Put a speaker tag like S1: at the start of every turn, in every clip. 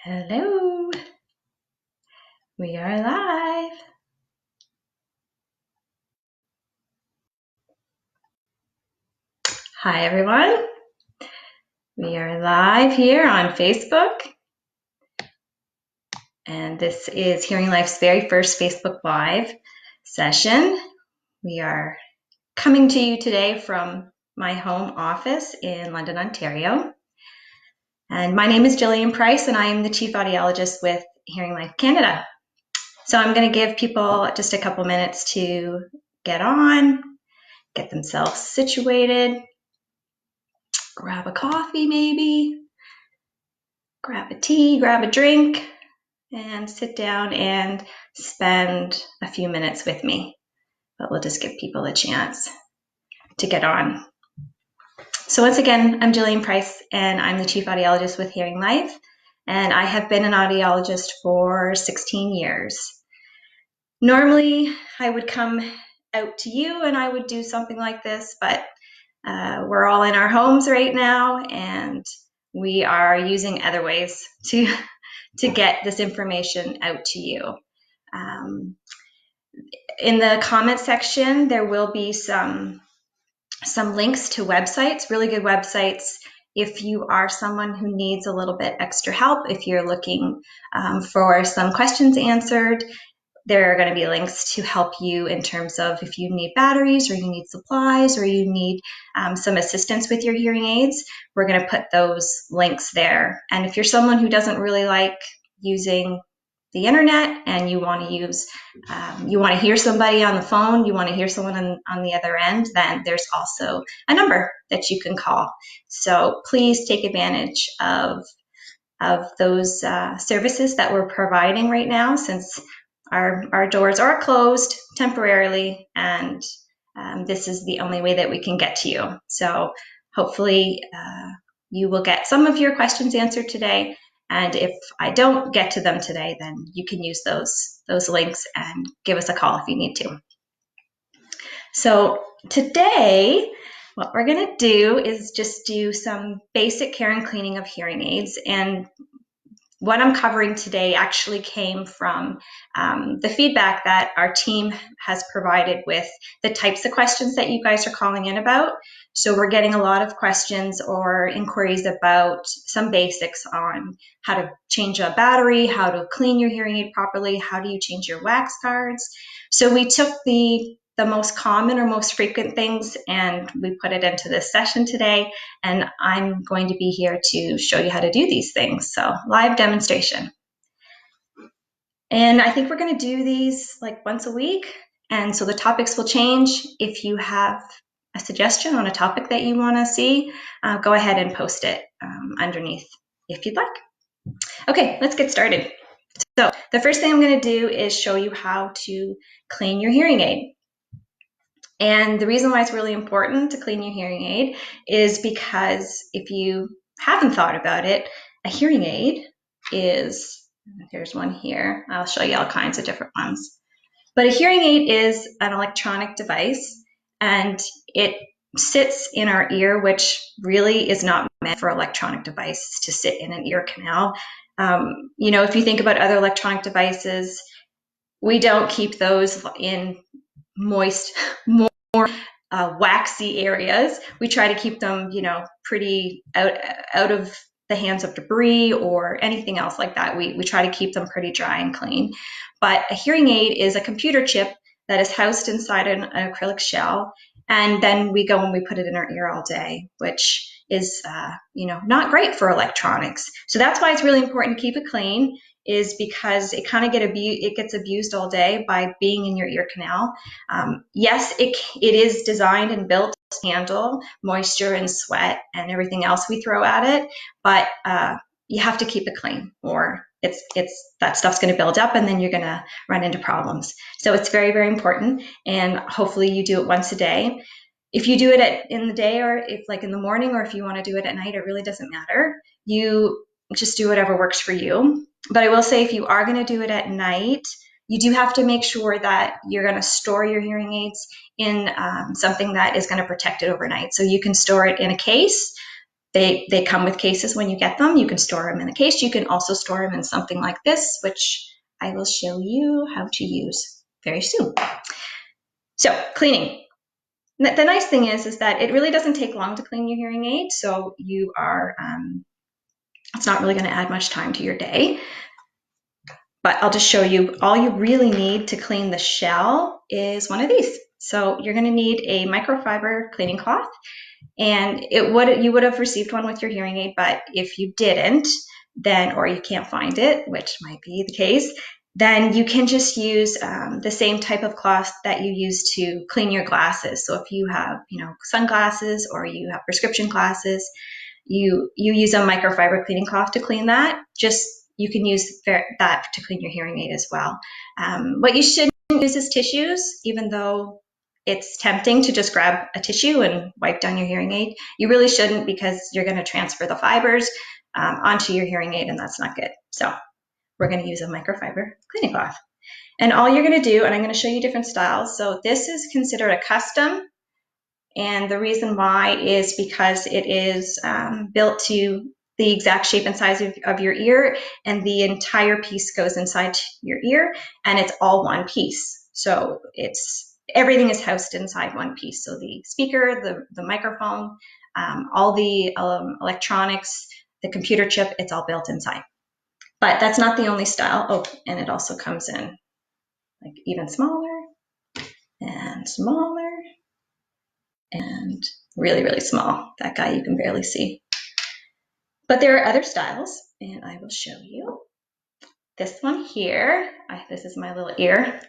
S1: Hello, we are live. Hi, everyone. We are live here on Facebook, and this is Hearing Life's very first Facebook Live session. We are coming to you today from my home office in London, Ontario. And my name is Jillian Price, and I am the Chief Audiologist with Hearing Life Canada. So I'm going to give people just a couple minutes to get on, get themselves situated, grab a coffee maybe, grab a tea, grab a drink, and sit down and spend a few minutes with me. But we'll just give people a chance to get on. So once again, I'm Jillian Price, and I'm the Chief Audiologist with Hearing Life, and I have been an audiologist for 16 years. Normally, I would come out to you and I would do something like this, but we're all in our homes right now, and we are using other ways to get this information out to you. In the comment section, there will be some links to websites, really good websites. If you are someone who needs a little bit extra help, if you're looking for some questions answered, there are going to be links to help you in terms of if you need batteries or you need supplies or you need some assistance with your hearing aids. We're going to put those links there. And if you're someone who doesn't really like using the internet and you want to use, you want to hear somebody on the phone, you want to hear someone on the other end, then there's also a number that you can call. So please take advantage of those services that we're providing right now, since our doors are closed temporarily, and this is the only way that we can get to you. So hopefully you will get some of your questions answered today. And if I don't get to them today, then you can use those links and give us a call if you need to. So today, what we're going to do is just do some basic care and cleaning of hearing aids. And what I'm covering today actually came from the feedback that our team has provided with the types of questions that you guys are calling in about. So we're getting a lot of questions or inquiries about some basics on how to change a battery, how to clean your hearing aid properly, how do you change your wax guards. So we took the most common or most frequent things and we put it into this session today, and I'm going to be here to show you how to do these things. So live demonstration. And I think we're going to do these like once a week, and so the topics will change. If you have a suggestion on a topic that you want to see, go ahead and post it underneath if you'd like. Okay, let's get started. So the first thing I'm going to do is show you how to clean your hearing aid. And the reason why it's really important to clean your hearing aid is because if you haven't thought about it, a hearing aid is, there's one here, I'll show you all kinds of different ones. But a hearing aid is an electronic device, and it sits in our ear, which really is not meant for electronic devices to sit in an ear canal. You know, if you think about other electronic devices, we don't keep those in moist, more waxy areas. We try to keep them, you know, pretty out of the hands of debris or anything else like that. We try to keep them pretty dry and clean. But a hearing aid is a computer chip that is housed inside an acrylic shell, and then we go and we put it in our ear all day, which is, you know, not great for electronics. So that's why it's really important to keep it clean, is because it kind of gets abused all day by being in your ear canal. Yes, it is designed and built to handle moisture and sweat and everything else we throw at it, but you have to keep it clean, or that stuff's going to build up and then you're going to run into problems. So it's very, very important, and hopefully you do it once a day. If you do it in the day, or if like in the morning, or if you want to do it at night, it really doesn't matter. You just do whatever works for you. But I will say, if you are going to do it at night, you do have to make sure that you're going to store your hearing aids in something that is going to protect it overnight. So you can store it in a case, They come with cases when you get them. You can store them in a case. You can also store them in something like this, which I will show you how to use very soon. So cleaning. The nice thing is that it really doesn't take long to clean your hearing aid. So you are, it's not really going to add much time to your day. But I'll just show you, all you really need to clean the shell is one of these. So you're going to need a microfiber cleaning cloth. And you would have received one with your hearing aid, but if you didn't, then, or you can't find it, which might be the case, then you can just use the same type of cloth that you use to clean your glasses. So if you have, sunglasses or you have prescription glasses, you use a microfiber cleaning cloth to clean that. You can use that to clean your hearing aid as well. What you shouldn't use is tissues, even though it's tempting to just grab a tissue and wipe down your hearing aid. You really shouldn't, because you're going to transfer the fibers onto your hearing aid, and that's not good. So we're going to use a microfiber cleaning cloth. And all you're going to do, and I'm going to show you different styles. So this is considered a custom, and the reason why is because it is built to the exact shape and size of your ear, and the entire piece goes inside your ear, and it's all one piece. So everything is housed inside one piece. So the speaker, the microphone, all the electronics, the computer chip, it's all built inside. But that's not the only style. Oh, and it also comes in like even smaller and smaller and really, really small. That guy you can barely see. But there are other styles, and I will show you. This one here, this is my little ear.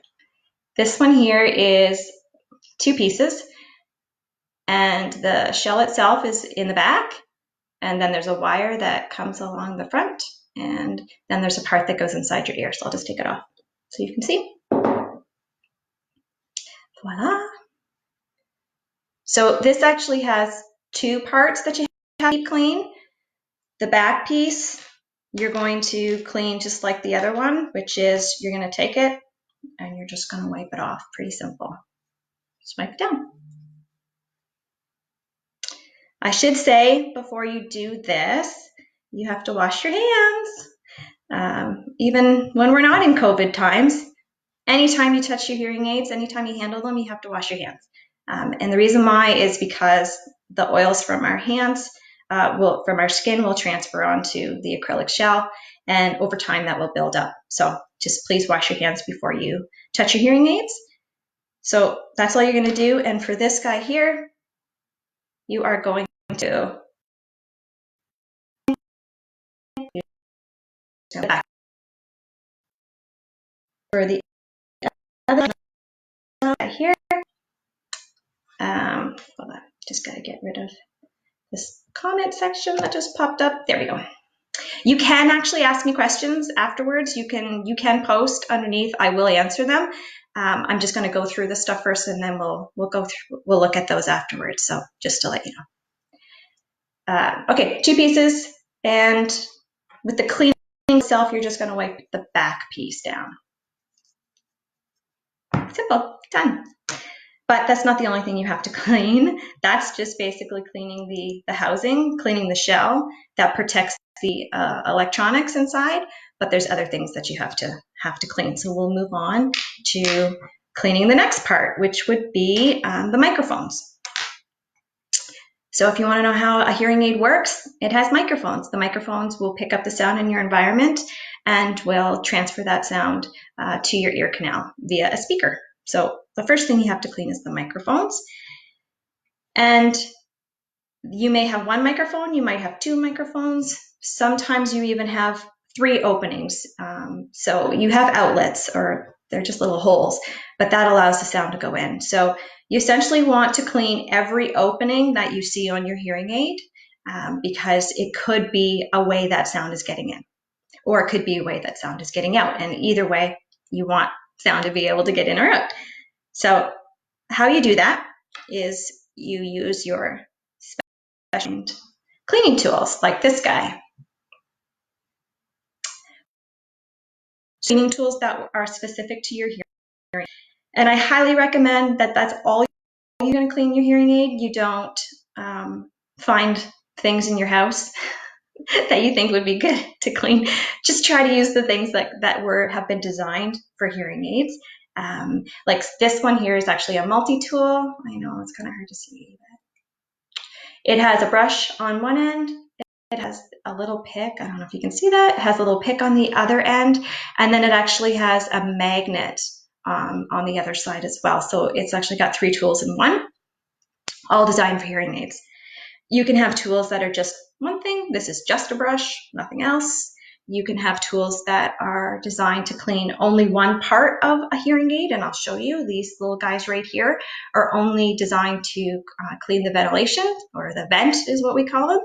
S1: This one here is 2 pieces, and the shell itself is in the back, and then there's a wire that comes along the front, and then there's a part that goes inside your ear. So I'll just take it off so you can see. Voila. So this actually has 2 parts that you have to keep clean. The back piece, you're going to clean just like the other one, which is you're going to take it and you're just going to wipe it off. Pretty simple. Just wipe it down. I should say, before you do this, you have to wash your hands. Even when we're not in COVID times, anytime you touch your hearing aids, anytime you handle them, you have to wash your hands. And the reason why is because the oils from our hands, from our skin, will transfer onto the acrylic shell, and over time that will build up. So just please wash your hands before you touch your hearing aids. So that's all you're going to do. And for this guy here, you are going to for the other guy here. Hold on, just got to get rid of this comment section that just popped up. There we go. You can actually ask me questions afterwards. You can post underneath. I will answer them. I'm just going to go through this stuff first, and then we'll look at those afterwards. So just to let you know. Okay, 2 pieces, and with the cleaning itself, you're just going to wipe the back piece down. Simple, done. But that's not the only thing you have to clean. That's just basically cleaning the housing, cleaning the shell that protects the electronics inside. But there's other things that you have to clean. So we'll move on to cleaning the next part, which would be the microphones. So if you want to know how a hearing aid works, it has microphones. The microphones will pick up the sound in your environment and will transfer that sound to your ear canal via a speaker. So the first thing you have to clean is the microphones. And you may have 1 microphone, you might have 2 microphones. Sometimes you even have 3 openings. So you have outlets, or they're just little holes, but that allows the sound to go in. So you essentially want to clean every opening that you see on your hearing aid, because it could be a way that sound is getting in, or it could be a way that sound is getting out. And either way, you want sound to be able to get in or out. So how you do that is you use your special cleaning tools like this guy. Cleaning tools that are specific to your hearing. And I highly recommend that that's all you're going to clean your hearing aid. You don't find things in your house that you think would be good to clean, just try to use the things that have been designed for hearing aids. Like this one here is actually a multi-tool. I know it's kind of hard to see. It has a brush on one end. It has a little pick. I don't know if you can see that. It has a little pick on the other end. And then it actually has a magnet on the other side as well. So it's actually got 3 tools in one, all designed for hearing aids. You can have tools that are just one thing. This is just a brush, nothing else. You can have tools that are designed to clean only one part of a hearing aid, and I'll show you. These little guys right here are only designed to clean the ventilation, or the vent is what we call them.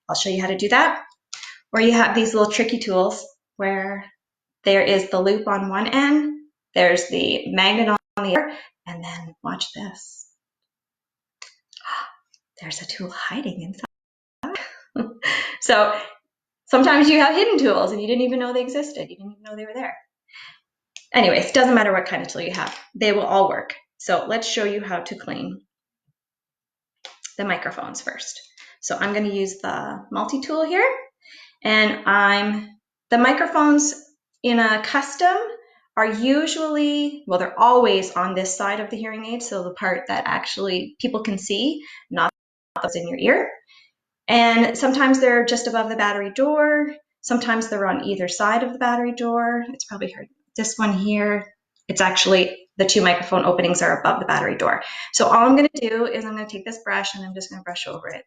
S1: I'll show you how to do that. Or you have these little tricky tools where there is the loop on one end, there's the magnet on the other, and then watch this. There's a tool hiding inside. So sometimes you have hidden tools and you didn't even know they existed. You didn't even know they were there. Anyways, doesn't matter what kind of tool you have. They will all work. So let's show you how to clean the microphones first. So I'm going to use the multi-tool here. And the microphones in a custom are usually, well, they're always on this side of the hearing aid. So the part that actually people can see, not what's in your ear. And sometimes they're just above the battery door. Sometimes they're on either side of the battery door. It's probably hard. This one here, it's actually, the 2 microphone openings are above the battery door. So all I'm going to do is I'm going to take this brush and I'm just going to brush over it.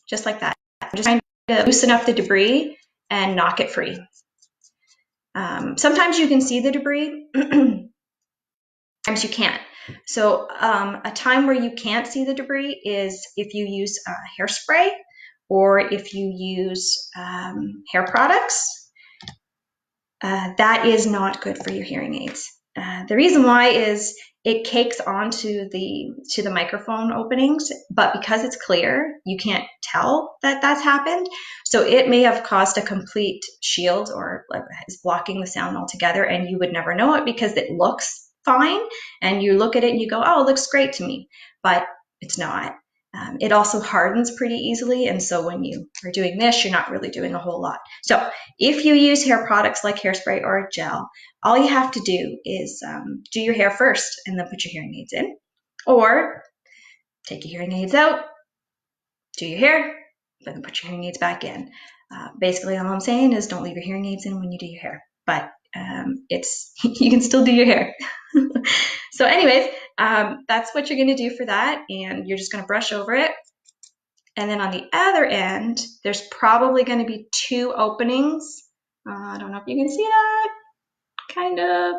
S1: Just like that. I'm just trying to loosen up the debris and knock it free. Sometimes you can see the debris. Sometimes you can't. So a time where you can't see the debris is if you use hairspray or if you use hair products. That is not good for your hearing aids. The reason why is it cakes onto the microphone openings, but because it's clear, you can't tell that that's happened. So it may have caused a complete shield or is blocking the sound altogether, and you would never know it because it looks fine, and you look at it and you go, oh, it looks great to me, but it's not. It also hardens pretty easily, and so when you are doing this, you're not really doing a whole lot. So if you use hair products like hairspray or a gel, all you have to do is do your hair first and then put your hearing aids in, or take your hearing aids out, do your hair, but then put your hearing aids back in. Basically, all I'm saying is don't leave your hearing aids in when you do your hair, but you can still do your hair. So anyways, that's what you're going to do for that, and you're just going to brush over it. And then on the other end, there's probably going to be 2 openings. I don't know if you can see that. Kind of.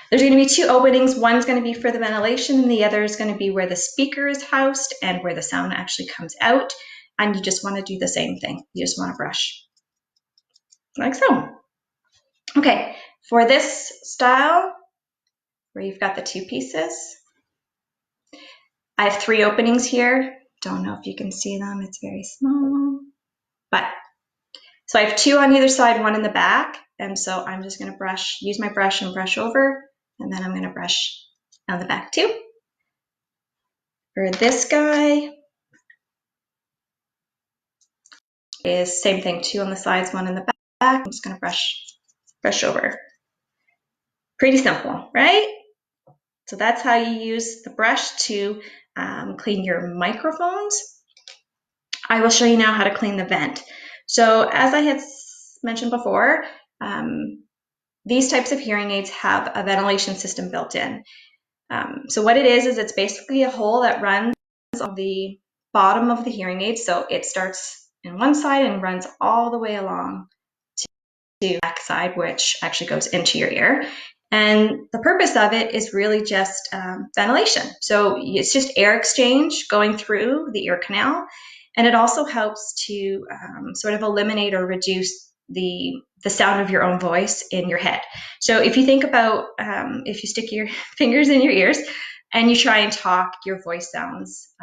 S1: There's going to be 2 openings. One's going to be for the ventilation, and the other is going to be where the speaker is housed and where the sound actually comes out. And you just want to do the same thing. You just want to brush like so. Okay, for this style, where you've got the 2 pieces, I have 3 openings here. Don't know if you can see them. It's very small. But so I have 2 on either side, 1 in the back. And so I'm just going to use my brush and brush over. And then I'm going to brush on the back too. For this guy is same thing, 2 on the sides, 1 in the back. I'm just going to brush over. Pretty simple, right? So that's how you use the brush to clean your microphones. I will show you now how to clean the vent. So as I had mentioned before, these types of hearing aids have a ventilation system built in. So what it is it's basically a hole that runs on the bottom of the hearing aid. So it starts in one side and runs all the way along to the back side, which actually goes into your ear. And the purpose of it is really just ventilation. So it's just air exchange going through the ear canal. And it also helps to sort of eliminate or reduce the sound of your own voice in your head. So if you think about if you stick your fingers in your ears and you try and talk, your voice sounds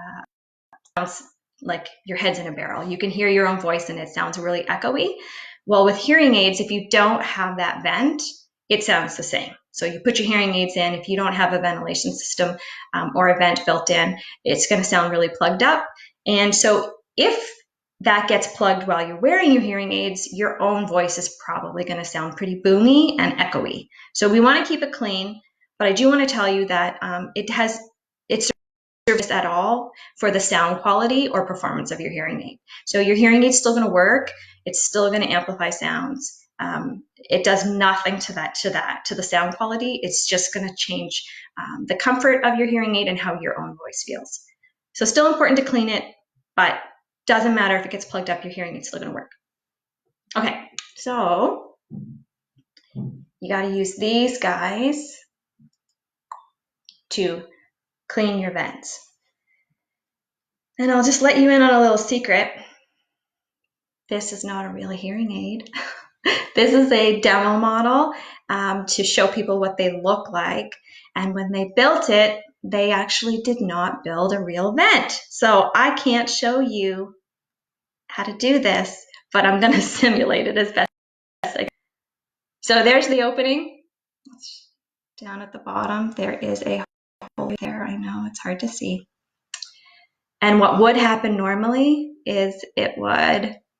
S1: like your head's in a barrel. You can hear your own voice and it sounds really echoey. Well, with hearing aids, if you don't have that vent, it sounds the same. So you put your hearing aids in, if you don't have a ventilation system or a vent built in, it's going to sound really plugged up. And so if that gets plugged while you're wearing your hearing aids, your own voice is probably going to sound pretty boomy and echoey. So we want to keep it clean, but I do want to tell you that it's service at all for the sound quality or performance of your hearing aid. So your hearing aid's still going to work. It's still going to amplify sounds. It does nothing to the sound quality. It's just going to change the comfort of your hearing aid and how your own voice feels. So still important to clean it, but doesn't matter if it gets plugged up, your hearing aid's still going to work. Okay, so you got to use these guys to clean your vents. And I'll just let you in on a little secret. This is not a real hearing aid. This is a demo model to show people what they look like. And when they built it, they actually did not build a real vent. So I can't show you how to do this, but I'm going to simulate it as best I can. So there's the opening. Down at the bottom, there is a hole there. I know it's hard to see. And what would happen normally is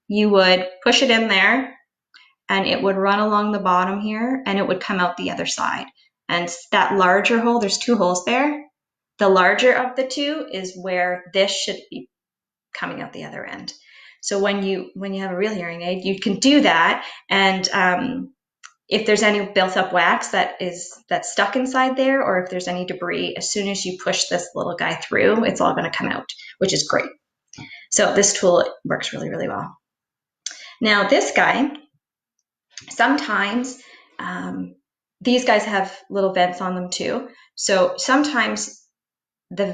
S1: you would push it in there and it would run along the bottom here and it would come out the other side. And that larger hole, there's two holes there. The larger of the two is where this should be coming out the other end. So when you have a real hearing aid, you can do that. And if there's any built up wax that's stuck inside there, or if there's any debris, as soon as you push this little guy through, it's all going to come out, which is great. So this tool works really, really well. Now this guy, sometimes these guys have little vents on them too. So sometimes the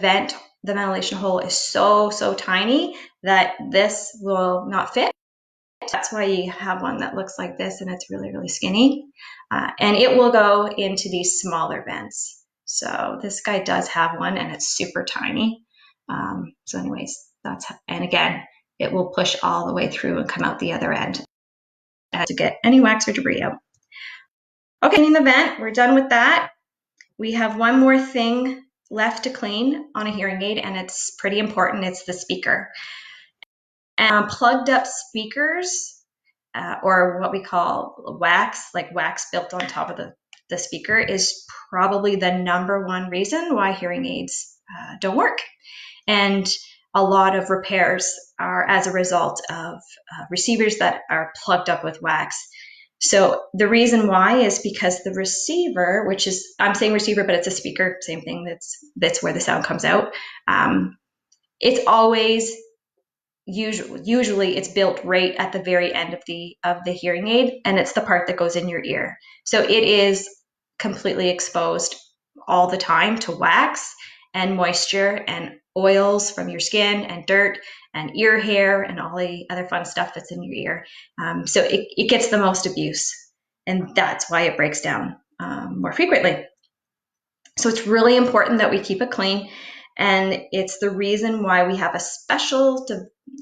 S1: ventilation hole is so tiny that this will not fit. That's why you have one that looks like this and it's really, really skinny. And it will go into these smaller vents. So this guy does have one and it's super tiny. So anyways, and again, it will push all the way through and come out the other end to get any wax or debris out. Okay, in the vent, we're done with that. We have one more thing left to clean on a hearing aid, and it's pretty important. It's the speaker. And plugged up speakers, or what we call wax, like wax built on top of the speaker, is probably the number one reason why hearing aids don't work. And a lot of repairs are as a result of receivers that are plugged up with wax. So the reason why is because the receiver, which is, I'm saying receiver, but it's a speaker, same thing, that's where the sound comes out. It's always, usually it's built right at the very end of the hearing aid, and it's the part that goes in your ear. So it is completely exposed all the time to wax and moisture and oils from your skin and dirt and ear hair and all the other fun stuff that's in your ear. So it gets the most abuse, and that's why it breaks down more frequently. So it's really important that we keep it clean, and it's the reason why we have a special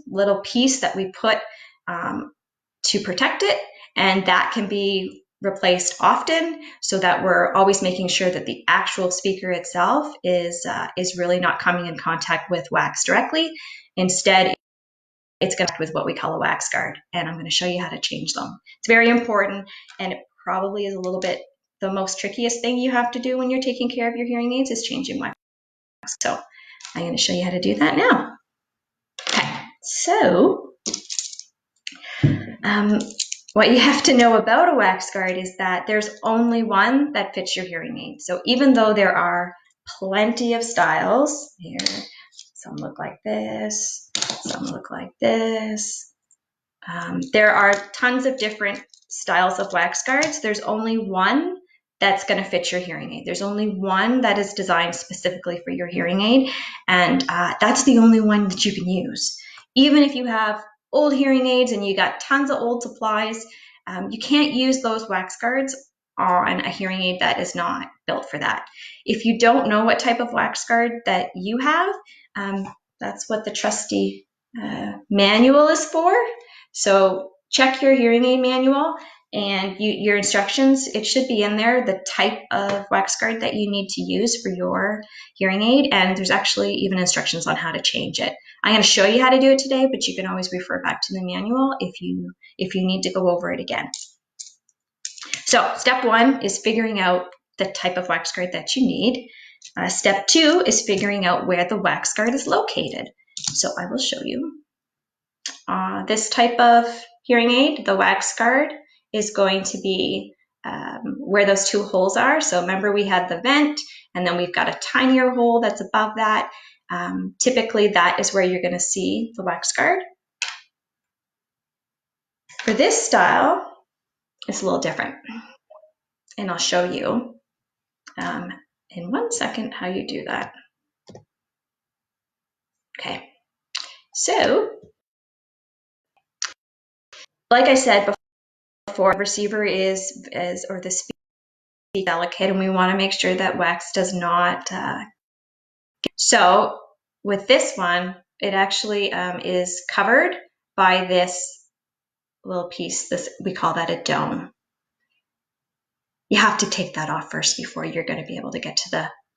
S1: little piece that we put to protect it, and that can be replaced often, so that we're always making sure that the actual speaker itself is really not coming in contact with wax directly. Instead, it's going to act with what we call a wax guard, and I'm going to show you how to change them. It's very important, and it probably is a little bit the most trickiest thing you have to do when you're taking care of your hearing aids is changing wax. So I'm going to show you how to do that now. Okay, so what you have to know about a wax guard is that there's only one that fits your hearing aid. So even though there are plenty of styles, here, some look like this, some look like this. There are tons of different styles of wax guards. There's only one that's going to fit your hearing aid. There's only one that is designed specifically for your hearing aid, and that's the only one that you can use. Even if you have old hearing aids and you got tons of old supplies, you can't use those wax guards on a hearing aid that is not built for that. If you don't know what type of wax guard that you have, that's what the trusty manual is for. So check your hearing aid manual and your instructions. It should be in there, the type of wax guard that you need to use for your hearing aid, and there's actually even instructions on how to change it. I'm going to show you how to do it today, but you can always refer back to the manual if you need to go over it again. So step 1 is figuring out the type of wax guard that you need. Step 2 is figuring out where the wax guard is located. So I will show you. This type of hearing aid, the wax guard, is going to be where those 2 holes are. So remember, we had the vent, and then we've got a tinier hole that's above that. Typically, that is where you're going to see the wax guard. For this style, it's a little different, and I'll show you in 1 second how you do that. Okay, so like I said before, the receiver is or the speaker is delicate, and we want to make sure that wax does not. So with this one, it actually is covered by this little piece. This, we call that a dome. You have to take that off first before you're going to be able to get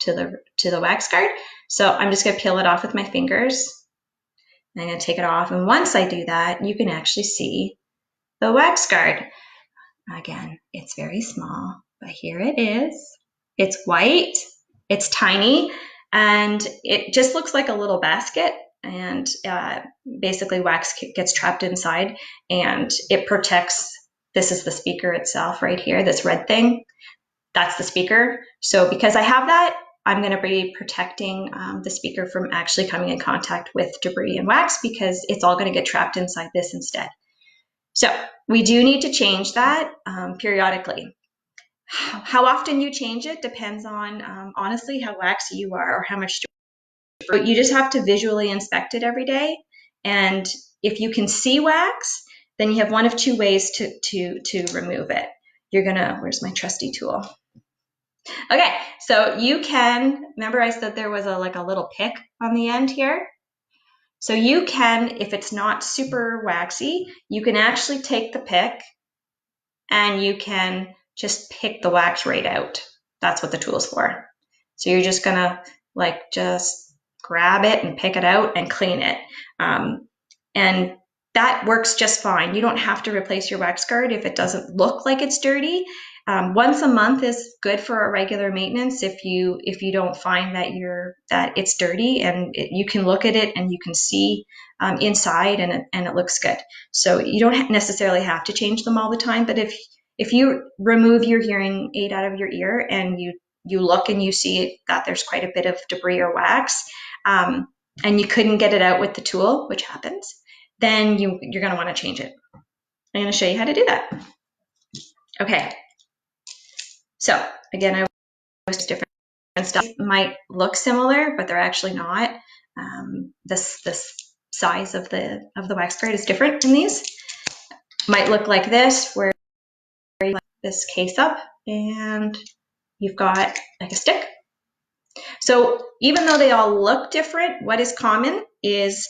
S1: to the wax guard. So I'm just going to peel it off with my fingers. I'm going to take it off, and once I do that, you can actually see the wax guard. Again, it's very small, but here it is. It's white, it's tiny, and it just looks like a little basket, and basically wax gets trapped inside, and it protects. This is the speaker itself right here, this red thing. That's the speaker. So because I have that, I'm going to be protecting the speaker from actually coming in contact with debris and wax, because it's all going to get trapped inside this instead. So we do need to change that periodically. How often you change it depends on, honestly, how waxy you are or how much debris. You just have to visually inspect it every day. And if you can see wax, then you have one of 2 ways to remove it. You're going to, where's my trusty tool? Okay, so you can, remember I said there was like a little pick on the end here? So you can, if it's not super waxy, you can actually take the pick and you can just pick the wax right out. That's what the tool's for. So you're just gonna like just grab it and pick it out and clean it. And that works just fine. You don't have to replace your wax guard if it doesn't look like it's dirty. Once a month is good for a regular maintenance if you don't find that it's dirty, and you can look at it and you can see inside, and it looks good. So you don't necessarily have to change them all the time. But if you remove your hearing aid out of your ear and you look and you see that there's quite a bit of debris or wax, and you couldn't get it out with the tool, which happens, then you're going to want to change it. I'm going to show you how to do that. Okay. So again, I was different stuff. Might look similar, but they're actually not. This size of the wax guard is different in these. Might look like this, where you lift this case up and you've got like a stick. So even though they all look different, what is common is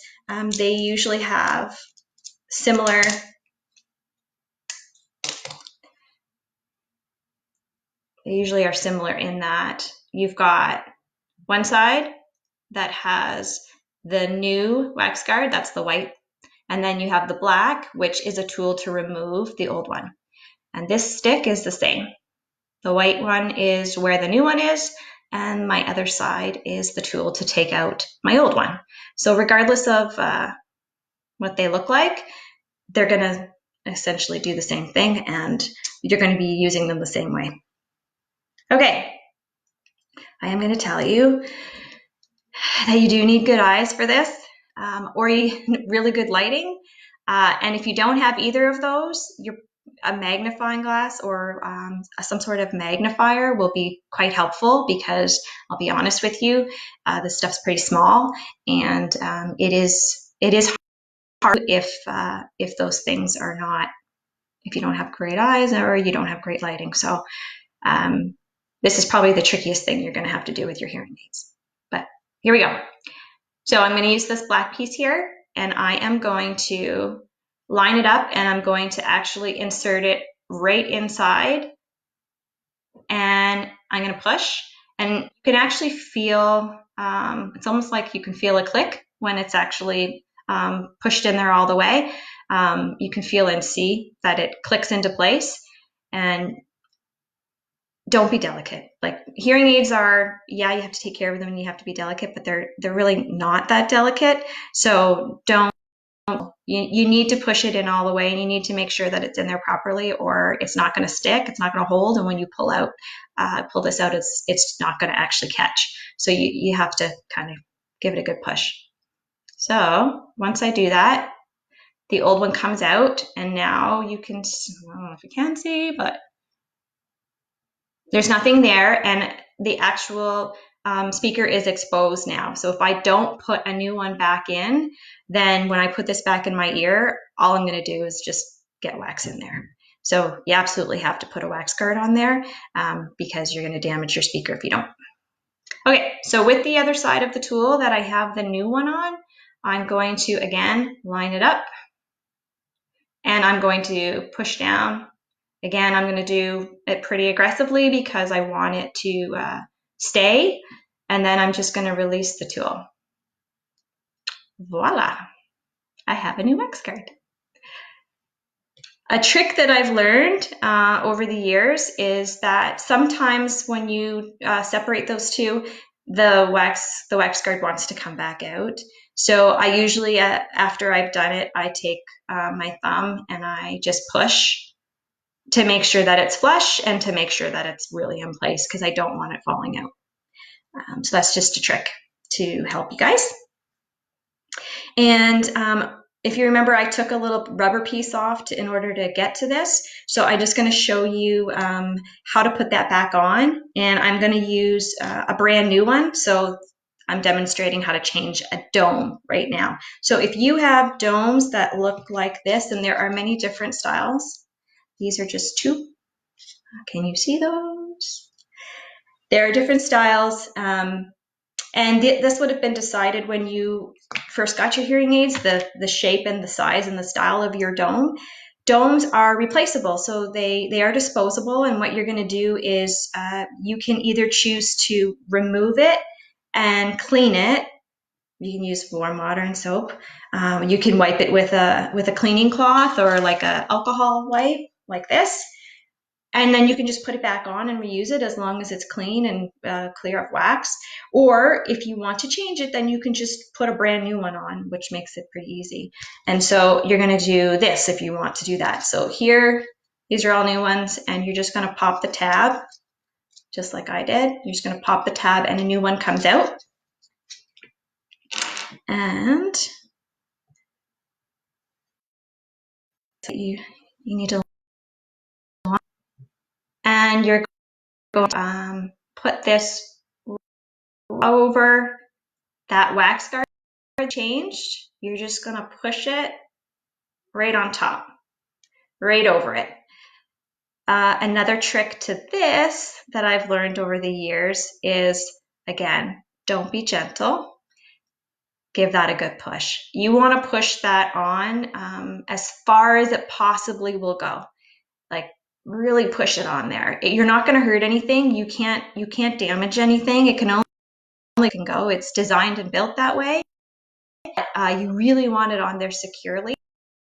S1: they usually have similar. They usually are similar in that you've got one side that has the new wax guard, that's the white, and then you have the black, which is a tool to remove the old one. And this stick is the same. The white one is where the new one is, and my other side is the tool to take out my old one. So regardless of what they look like, they're going to essentially do the same thing, and you're going to be using them the same way. Okay, I am going to tell you that you do need good eyes for this, or really good lighting. And if you don't have either of those, a magnifying glass or some sort of magnifier will be quite helpful, because I'll be honest with you, this stuff's pretty small, and it is hard if those things are not, if you don't have great eyes or you don't have great lighting. So this is probably the trickiest thing you're going to have to do with your hearing aids. But here we go. So I'm going to use this black piece here, and I am going to line it up, and I'm going to actually insert it right inside, and I'm going to push, and you can actually feel, it's almost like you can feel a click when it's actually pushed in there all the way. You can feel and see that it clicks into place. And don't be delicate. Like, hearing aids are, yeah, you have to take care of them and you have to be delicate, but they're really not that delicate. So you need to push it in all the way, and you need to make sure that it's in there properly, or it's not going to stick, it's not going to hold, and when you pull this out, it's not going to actually catch. So you have to kind of give it a good push. So once I do that, the old one comes out, and now you can, I don't know if you can see, but there's nothing there, and the actual speaker is exposed now. So if I don't put a new one back in, then when I put this back in my ear, all I'm going to do is just get wax in there. So you absolutely have to put a wax guard on there because you're going to damage your speaker if you don't. Okay, so with the other side of the tool that I have the new one on, I'm going to, again, line it up, and I'm going to push down. Again, I'm going to do it pretty aggressively because I want it to stay, and then I'm just going to release the tool. Voila, I have a new wax guard. A trick that I've learned over the years is that sometimes when you separate those two, the wax guard wants to come back out. So I usually, after I've done it, I take my thumb and I just push to make sure that it's flush and to make sure that it's really in place, because I don't want it falling out. So that's just a trick to help you guys. And if you remember, I took a little rubber piece off in order to get to this. So I'm just going to show you how to put that back on. And I'm going to use a brand new one. So I'm demonstrating how to change a dome right now. So if you have domes that look like this, and there are many different styles, these are just two. Can you see those? There are different styles. And this would have been decided when you first got your hearing aids, the shape and the size and the style of your dome. Domes are replaceable, so they are disposable. And what you're going to do is you can either choose to remove it and clean it. You can use warm water and soap. You can wipe it with a cleaning cloth or like an alcohol wipe like this. And then you can just put it back on and reuse it as long as it's clean and clear of wax. Or if you want to change it, then you can just put a brand new one on, which makes it pretty easy. And so you're going to do this if you want to do that. So here, these are all new ones, and you're just going to pop the tab, just like I did. You're just going to pop the tab and a new one comes out. And so you need to, and you're going to put this over that wax guard changed. You're just going to push it right on top, right over it. Another trick to this that I've learned over the years is, again, don't be gentle. Give that a good push. You want to push that on as far as it possibly will go. Like, really push it on there. You're not going to hurt anything. You can't damage anything. It can only go. It's designed and built that way. You really want it on there securely.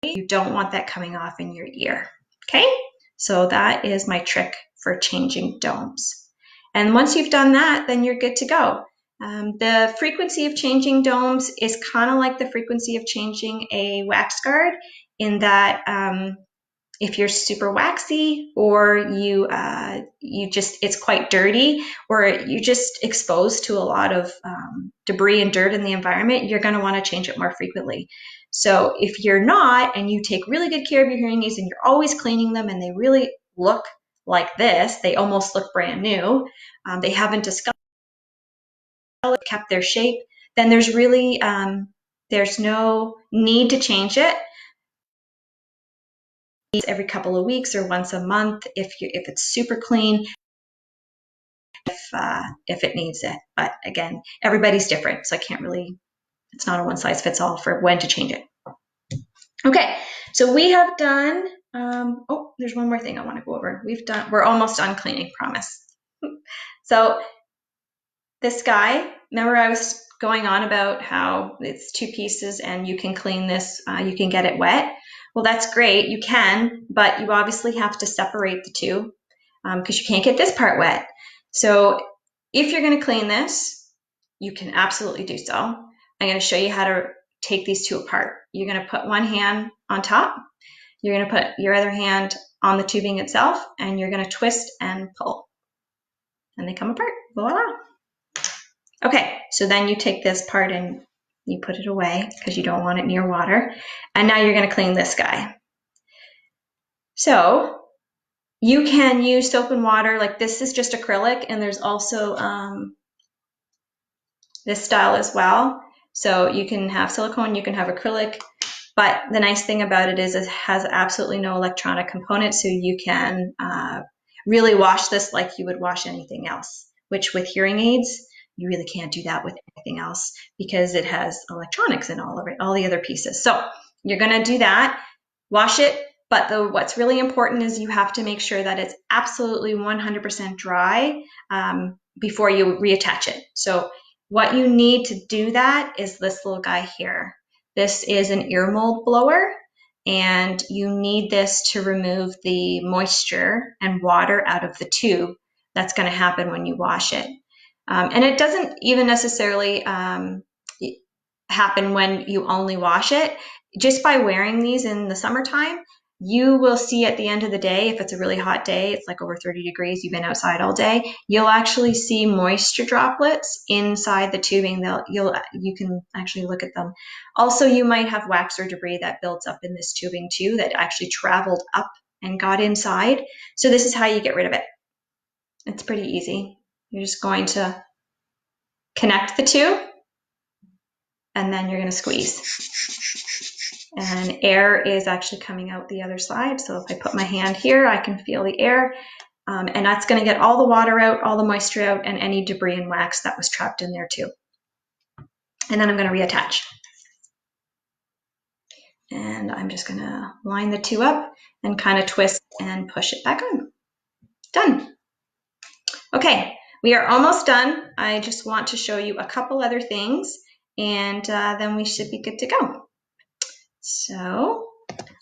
S1: You don't want that coming off in your ear. Okay, so that is my trick for changing domes. And once you've done that, then you're good to go. The frequency of changing domes is kind of like the frequency of changing a wax guard, in that if you're super waxy, or it's quite dirty, or you're just exposed to a lot of debris and dirt in the environment, you're going to want to change it more frequently. So if you're not, and you take really good care of your hearing aids and you're always cleaning them, and they really look like this, they almost look brand new, they haven't discolored, kept their shape, then there's really there's no need to change it. Every couple of weeks or once a month if it's super clean, if it needs it. But again, everybody's different, so I can't really, it's not a one size fits all for when to change it. Okay, so we have done, oh, there's one more thing I want to go over. We're almost done cleaning, promise. So this guy, remember I was going on about how it's 2 pieces and you can clean this, you can get it wet. Well, that's great, you can, but you obviously have to separate the two because you can't get this part wet. So if you're going to clean this, you can absolutely do so. I'm going to show you how to take these two apart. You're going to put one hand on top, you're going to put your other hand on the tubing itself, and you're going to twist and pull. And they come apart. Voila! Okay, so then you take this part and you put it away because you don't want it near water. And now you're going to clean this guy. So you can use soap and water. Like this is just acrylic, and there's also this style as well. So you can have silicone, you can have acrylic, but the nice thing about it is it has absolutely no electronic component, so you can really wash this like you would wash anything else, which with hearing aids, you really can't do that with anything else because it has electronics in all of it, all the other pieces. So you're going to do that, wash it, but what's really important is you have to make sure that it's absolutely 100% dry before you reattach it. So what you need to do that is this little guy here. This is an ear mold blower, and you need this to remove the moisture and water out of the tube. That's going to happen when you wash it. And it doesn't even necessarily happen when you only wash it. Just by wearing these in the summertime, you will see at the end of the day, if it's a really hot day, it's like over 30 degrees, you've been outside all day, you'll actually see moisture droplets inside the tubing. You can actually look at them. Also, you might have wax or debris that builds up in this tubing too that actually traveled up and got inside. So this is how you get rid of it. It's pretty easy. You're just going to connect the two, and then you're going to squeeze. And air is actually coming out the other side. So if I put my hand here, I can feel the air. And that's going to get all the water out, all the moisture out, and any debris and wax that was trapped in there too. And then I'm going to reattach. And I'm just going to line the two up and kind of twist and push it back on. Done. Okay, we are almost done. I just want to show you a couple other things, and then we should be good to go. So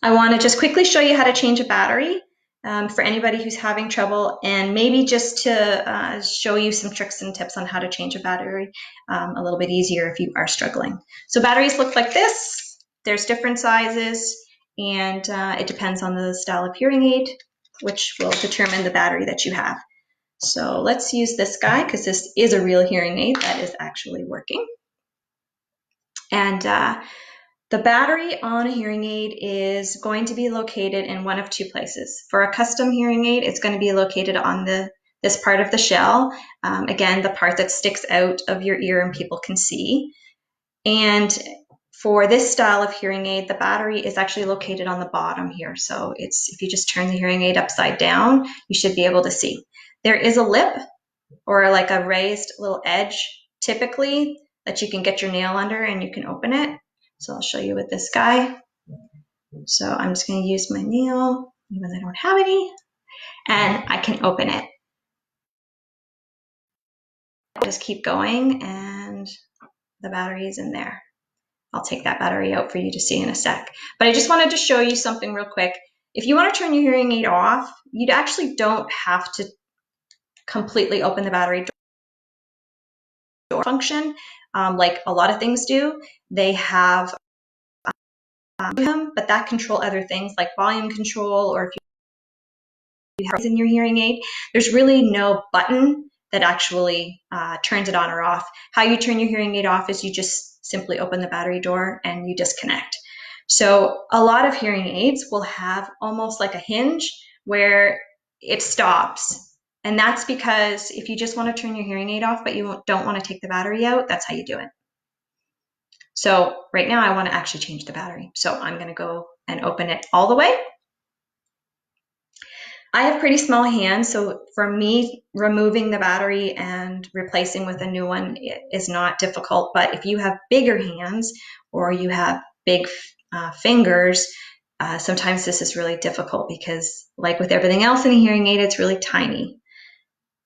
S1: I want to just quickly show you how to change a battery for anybody who's having trouble, and maybe just to show you some tricks and tips on how to change a battery a little bit easier if you are struggling. So batteries look like this. There's different sizes, and it depends on the style of hearing aid, which will determine the battery that you have. So let's use this guy because this is a real hearing aid that is actually working. And the battery on a hearing aid is going to be located in one of two places. For a custom hearing aid, it's going to be located on this part of the shell. Again, the part that sticks out of your ear and people can see. And for this style of hearing aid, the battery is actually located on the bottom here. So if you just turn the hearing aid upside down, you should be able to see. There is a lip or like a raised little edge typically that you can get your nail under and you can open it. So I'll show you with this guy. So I'm just going to use my nail, even though I don't have any, and I can open it. Just keep going, and the battery is in there. I'll take that battery out for you to see in a sec. But I just wanted to show you something real quick. If you want to turn your hearing aid off, you actually don't have to completely open the battery door function like a lot of things do. They have but that control other things like volume control, or if you have in your hearing aid, there's really no button that actually turns it on or off. How you turn your hearing aid off is you just simply open the battery door and you disconnect. So a lot of hearing aids will have almost like a hinge where it stops. And that's because if you just want to turn your hearing aid off, but you don't want to take the battery out, that's how you do it. So right now I want to actually change the battery. So I'm going to go and open it all the way. I have pretty small hands, so for me, removing the battery and replacing with a new one is not difficult. But if you have bigger hands or you have big fingers, sometimes this is really difficult because, like with everything else in a hearing aid, it's really tiny.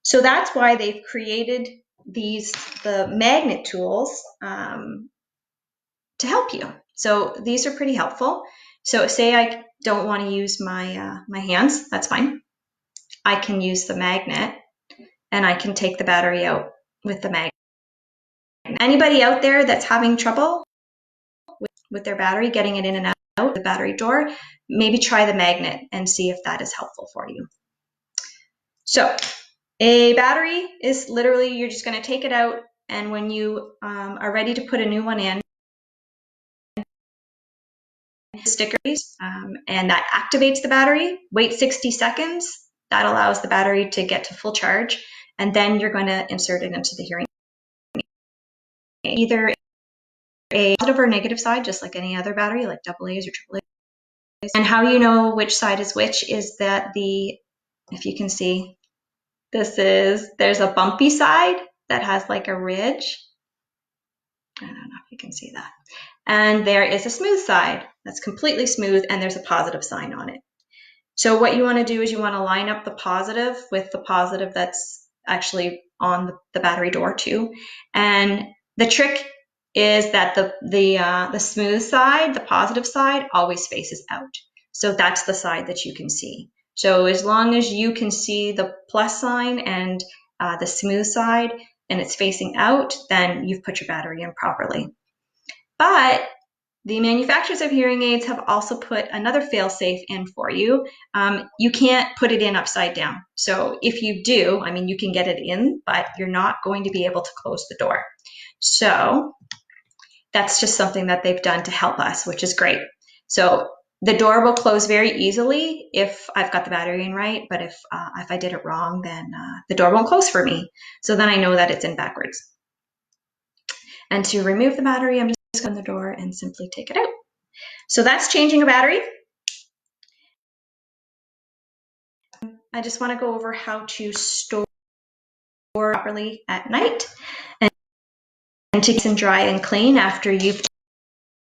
S1: So that's why they've created the magnet tools to help you. So these are pretty helpful. So say I don't want to use my hands, that's fine. I can use the magnet and I can take the battery out with the magnet. Anybody out there that's having trouble with their battery, getting it in and out the battery door, maybe try the magnet and see if that is helpful for you. So a battery is literally, you're just going to take it out, and when you are ready to put a new one in, stickers, and that activates the battery. Wait 60 seconds. That allows the battery to get to full charge, and then you're going to insert it into the hearing aid. Either a positive or negative side, just like any other battery, like AA's or AAA's. And how you know which side is which is that if you can see, there's a bumpy side that has like a ridge. I don't know if you can see that. And there is a smooth side that's completely smooth, and there's a positive sign on it. So what you want to do is you want to line up the positive with the positive that's actually on the battery door too. And the trick is that the smooth side, the positive side, always faces out. So that's the side that you can see. So as long as you can see the plus sign and the smooth side and it's facing out, then you've put your battery in properly. But the manufacturers of hearing aids have also put another fail-safe in for you. You can't put it in upside down. So if you do, I mean, you can get it in, but you're not going to be able to close the door. So that's just something that they've done to help us, which is great. So the door will close very easily if I've got the battery in right, but if I did it wrong, then the door won't close for me. So then I know that it's in backwards. And to remove the battery, I'm just going to the door and simply take it out. So that's changing a battery. I just want to go over how to store properly at night and to get dry and clean after you've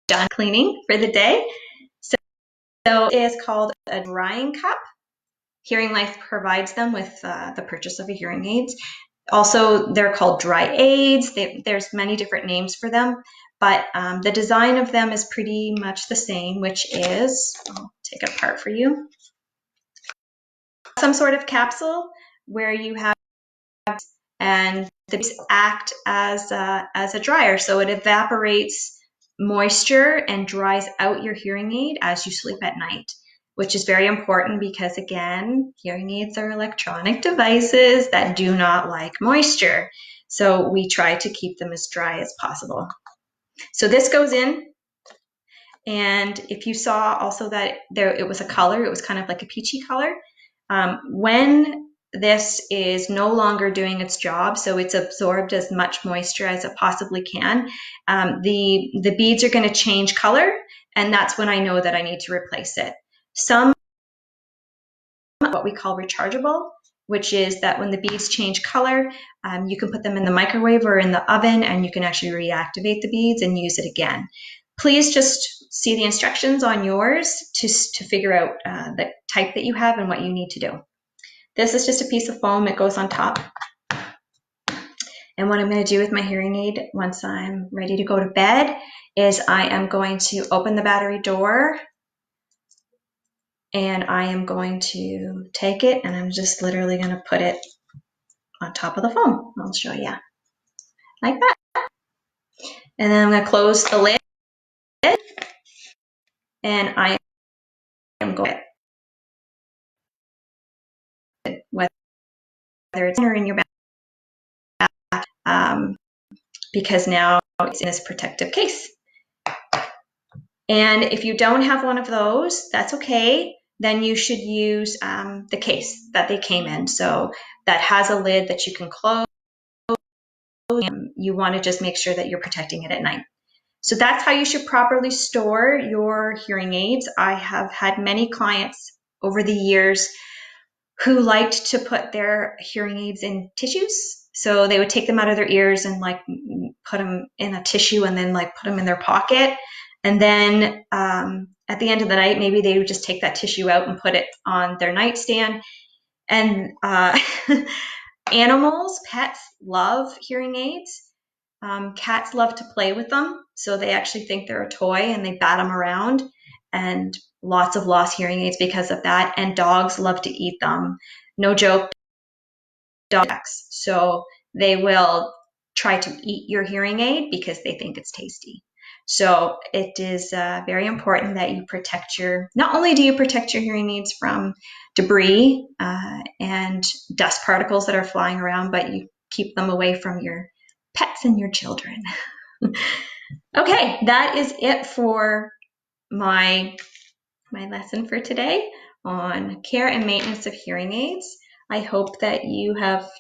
S1: done cleaning for the day. So it is called a drying cup. Hearing Life provides them with the purchase of a hearing aids. Also, they're called dry aids. There's many different names for them, but the design of them is pretty much the same, which is, I'll take it apart for you, some sort of capsule where you have, and these act as a dryer, so it evaporates moisture and dries out your hearing aid as you sleep at night, which is very important because, again, hearing aids are electronic devices that do not like moisture. So we try to keep them as dry as possible. So this goes in, and if you saw also that it was a color, it was kind of like a peachy color. When this is no longer doing its job, so it's absorbed as much moisture as it possibly can, the beads are going to change color, and that's when I know that I need to replace it. Some what we call rechargeable, which is that when the beads change color, you can put them in the microwave or in the oven, and you can actually reactivate the beads and use it again. Please just see the instructions on yours to figure out the type that you have and what you need to do. This is just a piece of foam. It goes on top. And what I'm going to do with my hearing aid once I'm ready to go to bed is I am going to open the battery door, and I am going to take it, and I'm just literally going to put it on top of the foam. I'll show you like that. And then I'm going to close the lid, and I am going to, whether it's in or in your back, because now it's in this protective case. And if you don't have one of those, that's okay. Then you should use the case that they came in. So that has a lid that you can close. You want to just make sure that you're protecting it at night. So that's how you should properly store your hearing aids. I have had many clients over the years who liked to put their hearing aids in tissues. So they would take them out of their ears and like put them in a tissue and then like put them in their pocket. And then at the end of the night, maybe they would just take that tissue out and put it on their nightstand. And Animals, pets love hearing aids. Cats love to play with them, so they actually think they're a toy and they bat them around, and lots of lost hearing aids because of that. And dogs love to eat them. No joke, dogs. So they will try to eat your hearing aid because they think it's tasty. So it is very important that you protect not only do you protect your hearing aids from debris and dust particles that are flying around, but you keep them away from your pets and your children. Okay, that is it for my lesson for today on care and maintenance of hearing aids. I hope that you have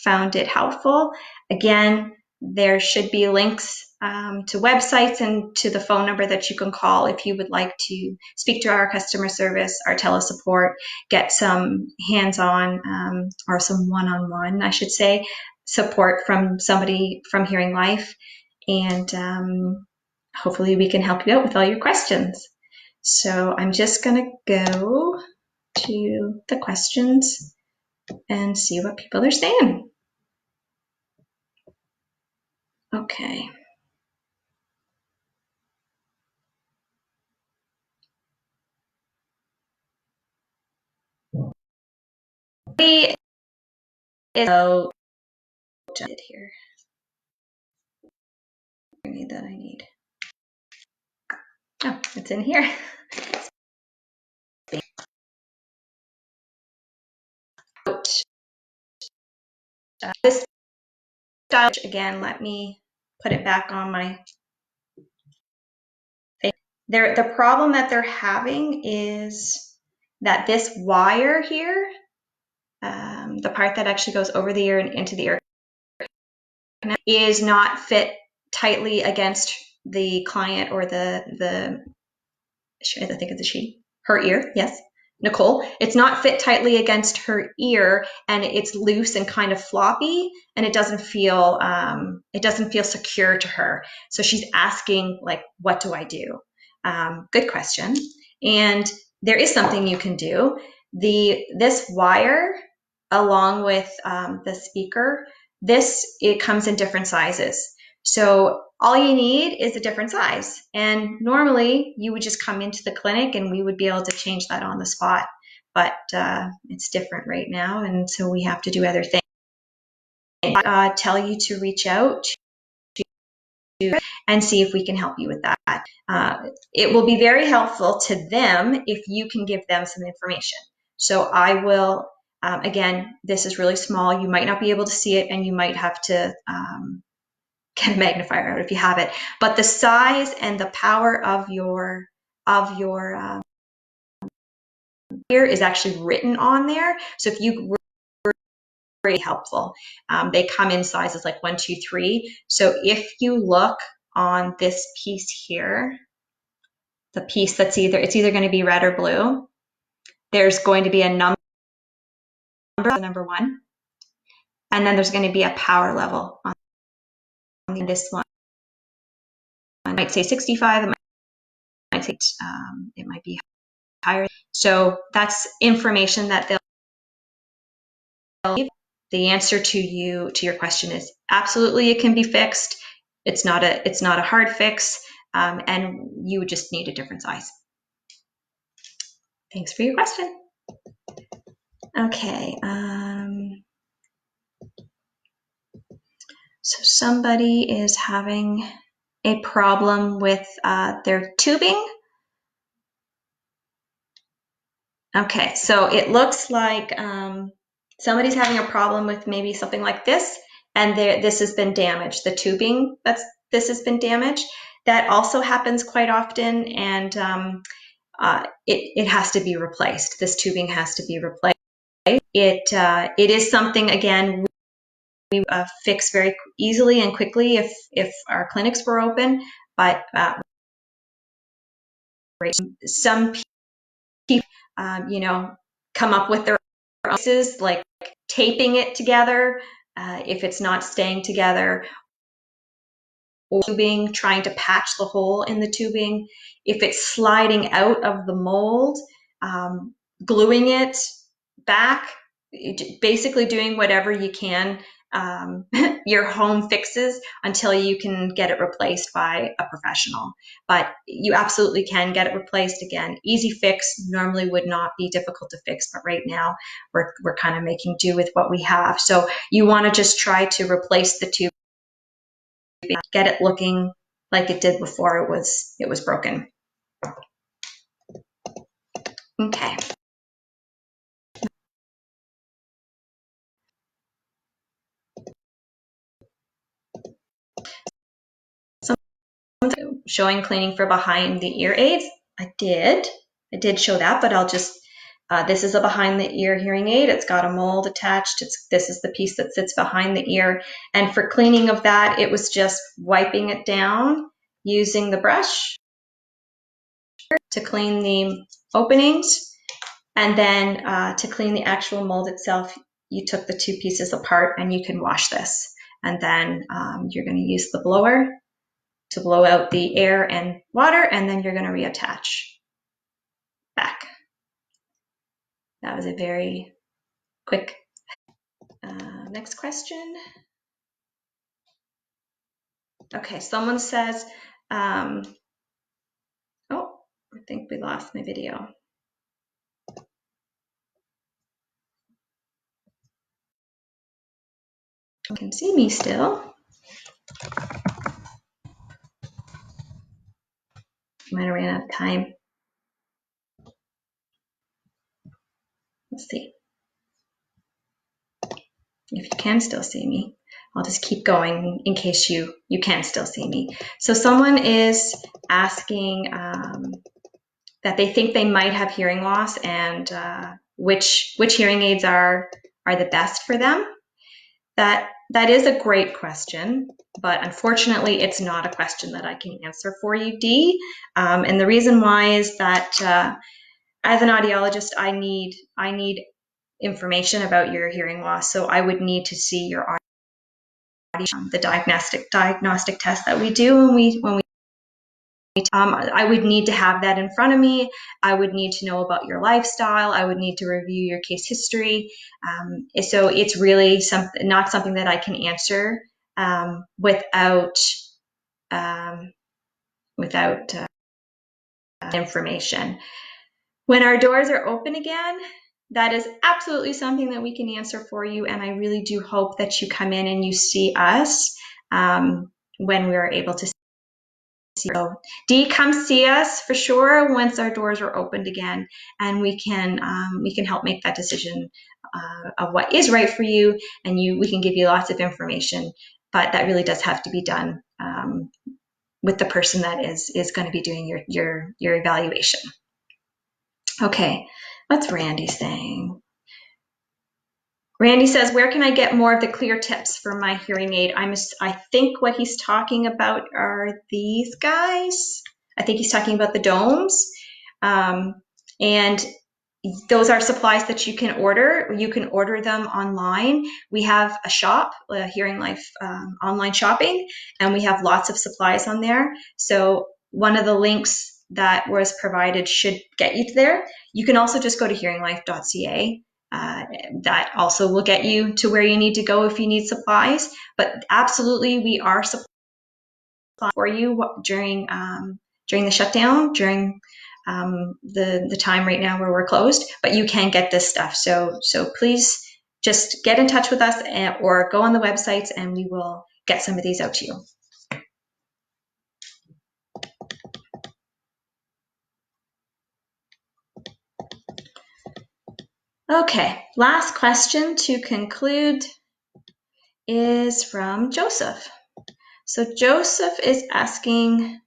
S1: found it helpful. Again, there should be links to websites and to the phone number that you can call if you would like to speak to our customer service, our telesupport, get some hands-on or some one-on-one, I should say, support from somebody from Hearing Life. And hopefully we can help you out with all your questions. So I'm just going to go to the questions and see what people are saying. Okay. Here. That I need. Oh, it's in here. This style, again, let me put it back on my thing. The problem that they're having is that this wire here, the part that actually goes over the ear and into the ear, is not fit tightly against the client or the I think it's a she, her ear, yes, Nicole. It's not fit tightly against her ear, and it's loose and kind of floppy, and it doesn't feel secure to her. So she's asking, like, what do I do? Good question. And there is something you can do. This wire, along with the speaker, it comes in different sizes. So all you need is a different size. And normally you would just come into the clinic and we would be able to change that on the spot. But it's different right now, and so we have to do other things. Tell you to reach out and see if we can help you with that. It will be very helpful to them if you can give them some information. So I will, again, this is really small. You might not be able to see it, and you might have to get a magnifier out if you have it. But the size and the power of your ear is actually written on there. So if you were very helpful. They come in sizes like 1, 2, 3. So if you look on this piece here, the piece that's either going to be red or blue, there's going to be a number 1, and then there's going to be a power level on this one. It might say 65, it might be higher. So that's information that they'll give. The answer to your question is absolutely it can be fixed. It's not a hard fix, and you would just need a different size. Thanks for your question. Okay. So somebody is having a problem with their tubing. Okay, so it looks like somebody's having a problem with maybe something like this, and this has been damaged. The tubing this has been damaged. That also happens quite often, and it has to be replaced. This tubing has to be replaced. It is something, again, we fix very easily and quickly if our clinics were open, but some people, come up with their own ways, like taping it together if it's not staying together, or tubing, trying to patch the hole in the tubing. If it's sliding out of the mold, gluing it back basically doing whatever you can, your home fixes until you can get it replaced by a professional. But you absolutely can get it replaced. Again, easy fix, normally would not be difficult to fix, but right now we're kind of making do with what we have. So you want to just try to replace the tube, get it looking like it did before it was broken. Okay. So showing cleaning for behind the ear aids. I did show that, but I'll just, this is a behind the ear hearing aid. It's got a mold attached. This is the piece that sits behind the ear. And for cleaning of that, it was just wiping it down using the brush to clean the openings. And then to clean the actual mold itself, you took the two pieces apart and you can wash this. And then you're going to use the blower to blow out the air and water, and then you're going to reattach back. That was a very quick. Next question. Okay, someone says, oh, I think we lost my video. You can see me still. I might have ran out of time. Let's see if you can still see me. I'll just keep going in case you can still see me. So someone is asking that they think they might have hearing loss, and which hearing aids are the best for them. That is a great question, but unfortunately it's not a question that I can answer for you, Dee. And the reason why is that as an audiologist, I need information about your hearing loss. So I would need to see your audio, the diagnostic test that we do when we I would need to have that in front of me. I would need to know about your lifestyle. I would need to review your case history. So it's really not something that I can answer without information. When our doors are open again, that is absolutely something that we can answer for you. And I really do hope that you come in and you see us when we're able to. So Dee, come see us for sure once our doors are opened again, and we can help make that decision of what is right for you, and we can give you lots of information, but that really does have to be done with the person that is going to be doing your evaluation. Okay, what's Randy saying? Randy says, where can I get more of the clear tips for my hearing aid? I think what he's talking about are these guys. I think he's talking about the domes. And those are supplies that you can order. You can order them online. We have a shop, Hearing Life online shopping, and we have lots of supplies on there. So one of the links that was provided should get you there. You can also just go to hearinglife.ca. That also will get you to where you need to go if you need supplies. But absolutely, we are supplying for you during the shutdown, during the time right now where we're closed. But you can get this stuff. So please just get in touch with us or go on the websites, and we will get some of these out to you. Okay, last question to conclude is from Joseph. So Joseph is asking,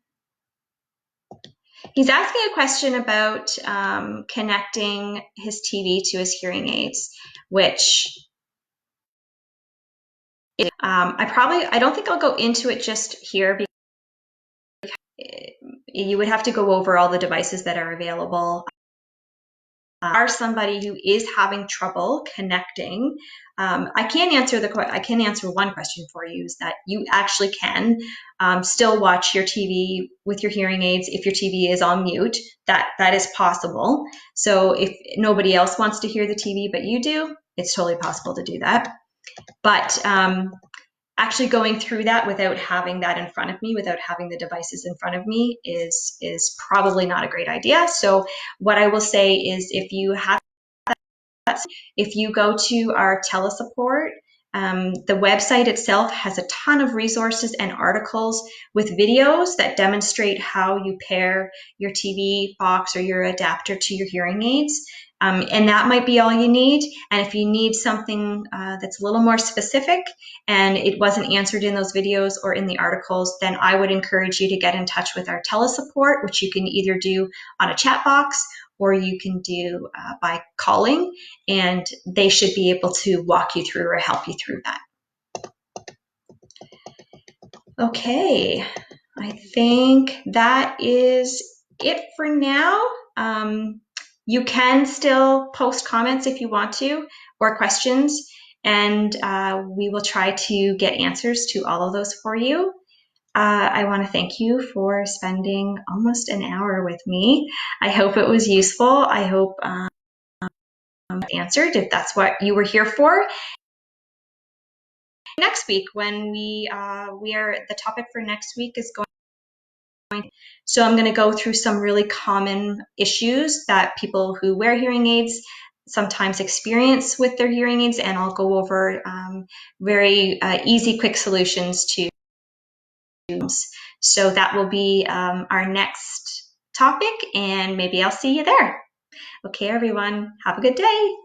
S1: he's asking a question about connecting his TV to his hearing aids, which I don't think I'll go into it just here, because you would have to go over all the devices that are available are somebody who is having trouble connecting, I can answer one question for you, is that you actually can still watch your TV with your hearing aids if your TV is on mute. That is possible. So if nobody else wants to hear the TV but you do, it's totally possible to do that. But actually going through that without having that in front of me, without having the devices in front of me, is probably not a great idea. So what I will say is, if you go to our telesupport, the website itself has a ton of resources and articles with videos that demonstrate how you pair your TV box or your adapter to your hearing aids. And that might be all you need. And if you need something that's a little more specific and it wasn't answered in those videos or in the articles, then I would encourage you to get in touch with our telesupport, which you can either do on a chat box or you can do by calling, and they should be able to walk you through or help you through that. Okay, I think that is it for now. You can still post comments if you want to, or questions, and we will try to get answers to all of those for you. I want to thank you for spending almost an hour with me. I hope it was useful. I hope answered, if that's what you were here for. Next week, when we are, the topic for next week is going, so I'm going to go through some really common issues that people who wear hearing aids sometimes experience with their hearing aids, and I'll go over very easy, quick solutions to. So that will be our next topic, and maybe I'll see you there. Okay, everyone, have a good day.